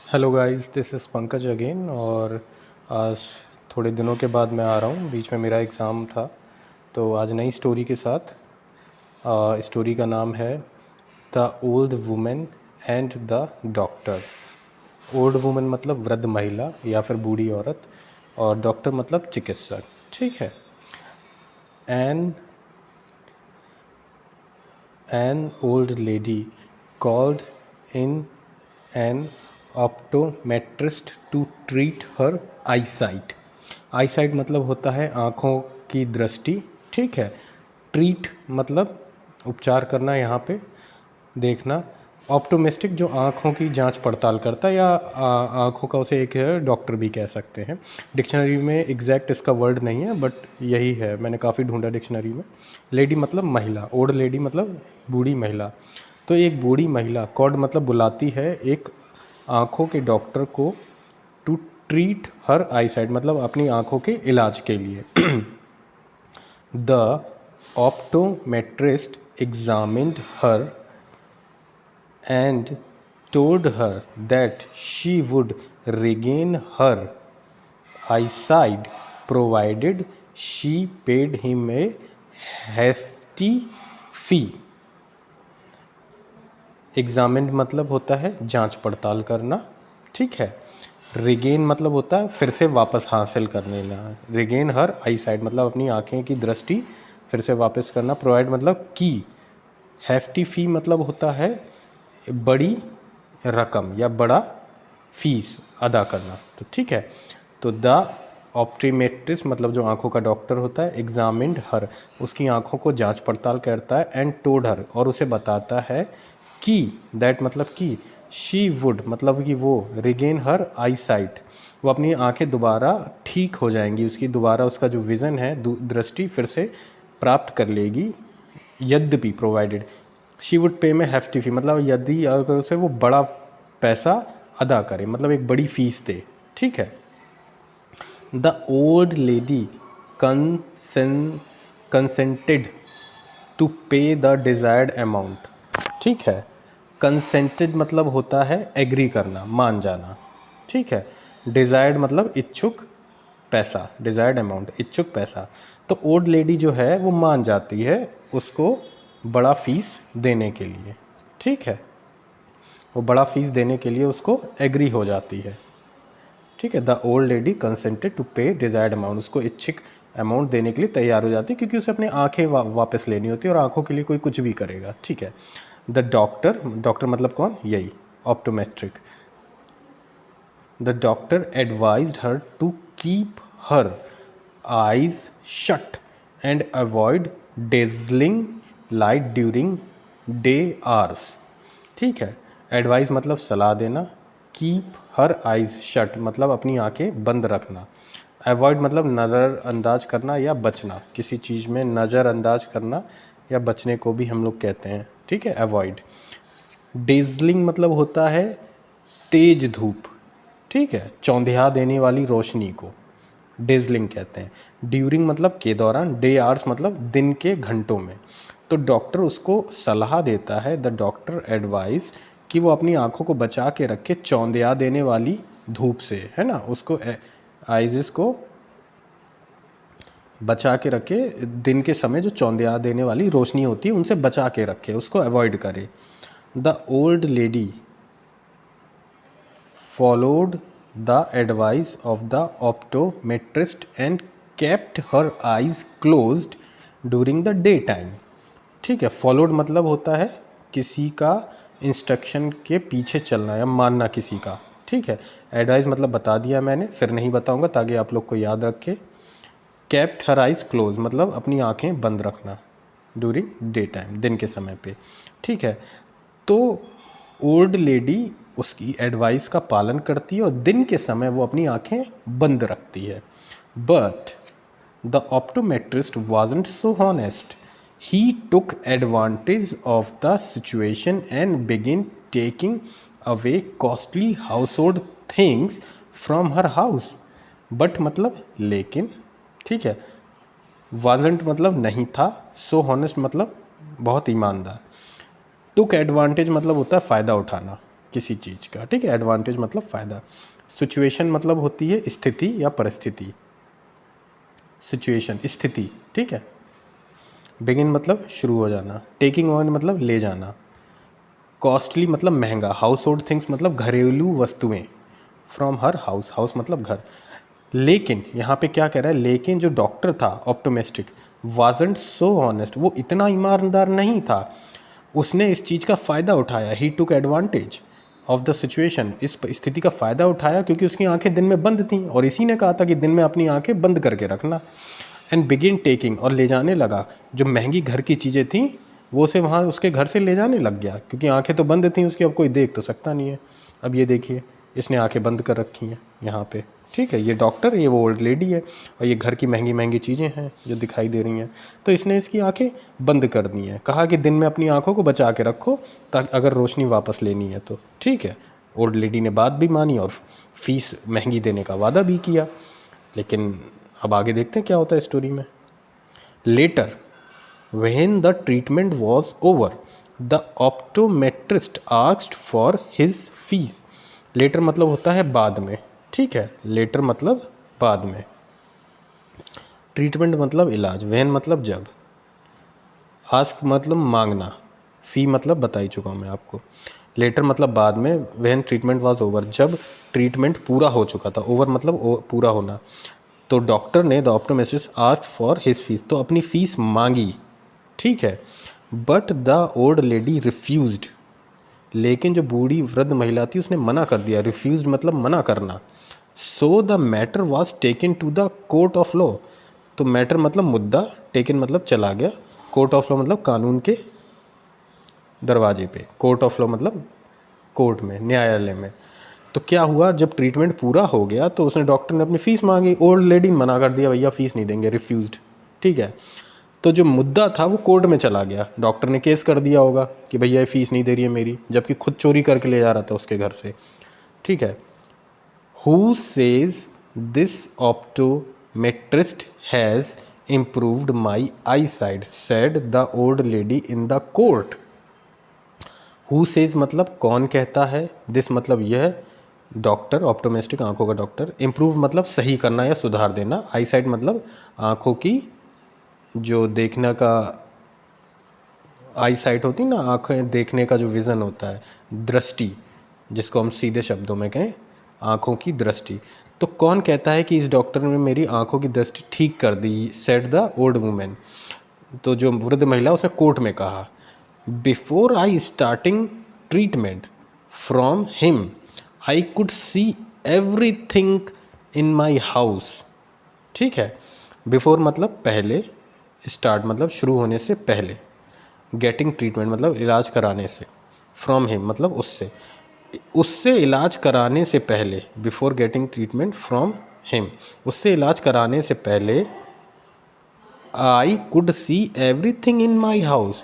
Hello guys, this is Pankaj again. और आज थोड़े दिनों के बाद मैं आ रहा हूँ। बीच में मेरा एग्ज़ाम था, तो आज नई स्टोरी के साथ। स्टोरी का नाम है the old women and the doctor. Old women मतलब वृद्ध महिला या फिर बूढ़ी औरत, और डॉक्टर मतलब चिकित्सक। ठीक है। An An old lady called in an optometrist to treat her eyesight. eyesight मतलब होता है आँखों की दृष्टि। ठीक है। ट्रीट मतलब उपचार करना, यहाँ पे देखना। ऑप्टोमेस्टिक जो आँखों की जांच पड़ताल करता है, या आँखों का उसे एक डॉक्टर भी कह सकते हैं। डिक्शनरी में एग्जैक्ट इसका वर्ड नहीं है, बट यही है, मैंने काफ़ी ढूंढा डिक्शनरी में। लेडी मतलब महिला, ओल्ड लेडी मतलब बूढ़ी महिला। तो एक बूढ़ी महिला कॉड मतलब बुलाती है एक आँखों के डॉक्टर को, to treat her eye sight मतलब अपनी आँखों के इलाज के लिए। The optometrist examined her and told her that she would regain her eyesight provided she paid him a hefty fee. Examine मतलब होता है जांच पड़ताल करना। ठीक है। रिगेन मतलब होता है फिर से वापस हासिल करने ना। रिगेन हर आई साइट मतलब अपनी आँखें की दृष्टि फिर से वापस करना। प्रोवाइड मतलब की। हैफ्टी फ़ी मतलब होता है बड़ी रकम या बड़ा फीस अदा करना। तो ठीक है। तो द ऑप्टीमेट्रिस्ट मतलब जो आंखों का डॉक्टर होता है, एग्जामिन्ड हर उसकी आंखों को जांच पड़ताल करता है, एंड टोल्ड हर और उसे बताता है कि, दैट मतलब कि, शी वुड मतलब कि वो, रिगेन हर आई साइट वो अपनी आंखें दोबारा ठीक हो जाएंगी, उसकी दोबारा उसका जो विज़न है दृष्टि फिर से प्राप्त कर लेगी। यद्यपि प्रोवाइडेड शी वुड पे में हैफ्टी फी मतलब यदि अगर उसे वो बड़ा पैसा अदा करे, मतलब एक बड़ी फीस दे। ठीक है। The old lady consented to pay the desired amount. ठीक है। कंसेंटेड मतलब होता है एग्री करना, मान जाना। ठीक है। डिज़ायर्ड मतलब इच्छुक पैसा, डिज़ायर्ड अमाउंट इच्छुक पैसा। तो ओल्ड लेडी जो है वो मान जाती है उसको बड़ा फीस देने के लिए। ठीक है। वो बड़ा फीस देने के लिए उसको एग्री हो जाती है। ठीक है। The old lady consented to pay desired amount, उसको इच्छित अमाउंट देने के लिए तैयार हो जाती है, क्योंकि उसे अपनी आंखें वापस लेनी होती है, और आंखों के लिए कोई कुछ भी करेगा। ठीक है। द डॉक्टर, डॉक्टर मतलब कौन, यही optometric. The doctor advised her to keep her eyes shut and avoid dazzling light during day hours. ठीक है। एडवाइस मतलब सलाह देना। कीप हर आइज शट मतलब अपनी आंखें बंद रखना। अवॉइड मतलब नज़रअंदाज करना या बचना, किसी चीज़ में नज़रअंदाज करना या बचने को भी हम लोग कहते हैं। ठीक है। अवॉइड। डेजलिंग मतलब होता है तेज धूप। ठीक है। चौंधिया देने वाली रोशनी को डेजलिंग कहते हैं। ड्यूरिंग मतलब के दौरान, डे आवर्स मतलब दिन के घंटों में। तो डॉक्टर उसको सलाह देता है, द डॉक्टर एडवाइस, कि वो अपनी आंखों को बचा के रखे चौंधिया देने वाली धूप से, है ना, उसको आइजिस को बचा के रखे, दिन के समय जो चौंधिया देने वाली रोशनी होती है उनसे बचा के रखे, उसको अवॉइड करे। The old lady followed the advice of the optometrist and kept her eyes closed during the daytime. ठीक है। फॉलोड मतलब होता है किसी का इंस्ट्रक्शन के पीछे चलना या मानना किसी का। ठीक है। एडवाइस मतलब बता दिया मैंने, फिर नहीं बताऊंगा ताकि आप लोग को याद रखे। केप्ट हर आइज क्लोज मतलब अपनी आंखें बंद रखना ड्यूरिंग डे टाइम, दिन के समय पे। ठीक है। तो ओल्ड लेडी उसकी एडवाइस का पालन करती है और दिन के समय वो अपनी आंखें बंद रखती है। But the optometrist wasn't so honest, he took advantage of the situation and begin taking away costly house hold things from her house. But मतलब लेकिन। ठीक है। वाजंट मतलब नहीं था, सो हॉनेस्ट मतलब बहुत ईमानदार। टुक एडवांटेज मतलब होता है फ़ायदा उठाना। किसी चीज़ का, ठीक है। एडवांटेज मतलब फ़ायदा। सिचुएशन मतलब होती है स्थिति या परिस्थिति, सिचुएशन स्थिति, ठीक है। बिगिन मतलब शुरू हो जाना, टेकिंग ऑन मतलब ले जाना, कॉस्टली मतलब महंगा, हाउस होल्ड थिंग्स मतलब घरेलू वस्तुएं, फ्रॉम हर हाउस, हाउस मतलब घर। लेकिन यहाँ पे क्या कह रहा है, लेकिन जो डॉक्टर था ऑप्टोमेस्टिक वाजंट सो ऑनेस्ट, वो इतना ईमानदार नहीं था, उसने इस चीज़ का फ़ायदा उठाया, he took advantage of the situation, इस स्थिति का फ़ायदा उठाया क्योंकि उसकी आंखें दिन में बंद थीं और इसी ने कहा था कि दिन में अपनी आंखें बंद करके रखना। एंड बिगिन टेकिंग, और ले जाने लगा, जो महंगी घर की चीज़ें थीं वो उसे वहाँ उसके घर से ले जाने लग गया क्योंकि आंखें तो बंद थीं उसकी, अब कोई देख तो सकता नहीं है। अब ये देखिए इसने आंखें बंद कर रखी हैं यहाँ पे, ठीक है। ये डॉक्टर, ये वो ओल्ड लेडी है और ये घर की महंगी महंगी चीज़ें हैं जो दिखाई दे रही हैं, तो इसने इसकी आंखें बंद कर दी हैं। कहा कि दिन में अपनी आंखों को बचा के रखो ताकि अगर रोशनी वापस लेनी है तो, ठीक है। ओल्ड लेडी ने बात भी मानी और फीस महंगी देने का वादा भी किया। लेकिन अब आगे देखते हैं क्या होता है स्टोरी में। Later when the treatment was over the optometrist asked for his fees. Later मतलब होता है बाद में, ठीक है। लेटर मतलब बाद में, ट्रीटमेंट मतलब इलाज, व्हेन मतलब जब, आस्क मतलब मांगना, फ़ी मतलब बता ही चुका हूँ मैं आपको। लेटर मतलब बाद में, व्हेन ट्रीटमेंट वाज ओवर जब ट्रीटमेंट पूरा हो चुका था, ओवर मतलब पूरा होना। तो डॉक्टर ने, the optometrist ask for his fees, तो अपनी फ़ीस मांगी, ठीक है। But the old lady refused, लेकिन जो बूढ़ी वृद्ध महिला थी उसने मना कर दिया, रिफ्यूज्ड मतलब मना करना। So the matter was taken to the court of law, तो मैटर मतलब मुद्दा, टेकन मतलब चला गया, कोर्ट ऑफ लॉ मतलब कानून के दरवाजे पे, कोर्ट ऑफ लॉ मतलब कोर्ट में, न्यायालय में। तो क्या हुआ, जब ट्रीटमेंट पूरा हो गया तो उसने, डॉक्टर ने अपनी फ़ीस मांगी, ओल्ड लेडी ने मना कर दिया, भैया फ़ीस नहीं देंगे, रिफ्यूज्ड, ठीक है। तो जो मुद्दा था वो कोर्ट में चला गया, डॉक्टर ने केस कर दिया होगा कि भैया ये फ़ीस नहीं दे रही है मेरी, जबकि खुद चोरी करके ले जा रहा था उसके घर से, ठीक है। Who says this optometrist has improved my I side, said the old lady in the court. Who says मतलब कौन कहता है, दिस मतलब यह, डॉक्टर ऑप्टोमेस्टिक आंखों का डॉक्टर, इम्प्रूव मतलब सही करना या सुधार देना, आई साइड मतलब आंखों की जो देखने का आई साइट होती है ना, आँखें देखने का जो विज़न होता है, दृष्टि, जिसको हम सीधे शब्दों में कहें आँखों की दृष्टि। तो कौन कहता है कि इस डॉक्टर ने मेरी आँखों की दृष्टि ठीक कर दी, सेड द ओल्ड वुमेन, तो जो वृद्ध महिला उसने कोर्ट में कहा। Before I starting treatment from him I could see everything in my house, ठीक है। बिफोर मतलब पहले, स्टार्ट मतलब शुरू होने से पहले, गेटिंग ट्रीटमेंट मतलब इलाज कराने से, फ्रॉम हिम मतलब उससे, उससे इलाज कराने से पहले, before getting treatment from him, उससे इलाज कराने से पहले, I could see everything in my house,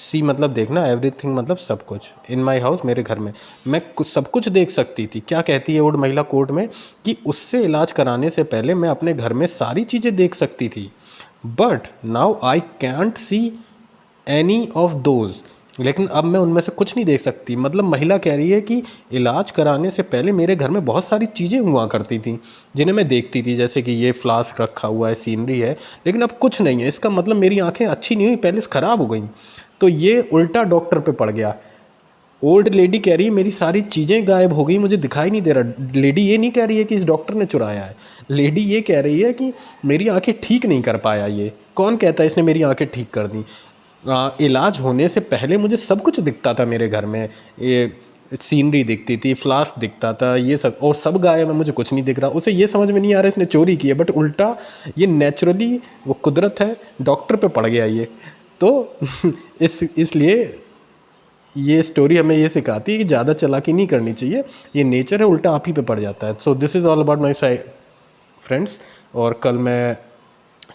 see मतलब देखना, एवरीथिंग मतलब सब कुछ, इन माई हाउस मेरे घर में, मैं कुछ सब कुछ देख सकती थी। क्या कहती है ओल्ड महिला कोर्ट में, कि उससे इलाज कराने से पहले मैं अपने घर में सारी चीज़ें देख सकती थी, but now I can't see any of those, लेकिन अब मैं उनमें से कुछ नहीं देख सकती। मतलब महिला कह रही है कि इलाज कराने से पहले मेरे घर में बहुत सारी चीज़ें हुआ करती थी जिन्हें मैं देखती थी, जैसे कि ये फ्लास्क रखा हुआ है, सीनरी है, लेकिन अब कुछ नहीं है। इसका मतलब मेरी आंखें अच्छी नहीं हुई, पहले से ख़राब हो गई। तो ये उल्टा डॉक्टर पे पड़ गया। ओल्ड लेडी कह रही है मेरी सारी चीज़ें गायब हो गई, मुझे दिखाई नहीं दे रहा। लेडी ये नहीं कह रही है कि इस डॉक्टर ने चुराया है, लेडी ये कह रही है कि मेरी आंखें ठीक नहीं कर पाया। ये कौन कहता है इसने मेरी आंखें ठीक कर दी? इलाज होने से पहले मुझे सब कुछ दिखता था मेरे घर में, ये सीनरी दिखती थी, फ्लास्क दिखता था, ये सब, और सब गायब है, मुझे कुछ नहीं दिख रहा। उसे ये समझ में नहीं आ रहा इसने चोरी की है, बट उल्टा ये नेचुरली वो कुदरत है, डॉक्टर पे पड़ गया ये। तो इसलिए ये स्टोरी हमें ये सिखाती है कि ज़्यादा चालाकी नहीं करनी चाहिए, ये नेचर है, उल्टा आप ही पे पड़ जाता है। So this is all about my friends. और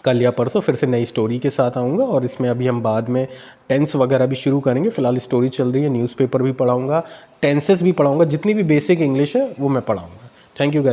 कल या परसों फिर से नई स्टोरी के साथ आऊँगा, और इसमें अभी हम बाद में टेंस वगैरह भी शुरू करेंगे। फ़िलहाल स्टोरी चल रही है, न्यूज़पेपर भी पढ़ाऊँगा, टेंसेस भी पढ़ाऊँगा, जितनी भी बेसिक इंग्लिश है वो मैं पढ़ाऊँगा। Thank you guys.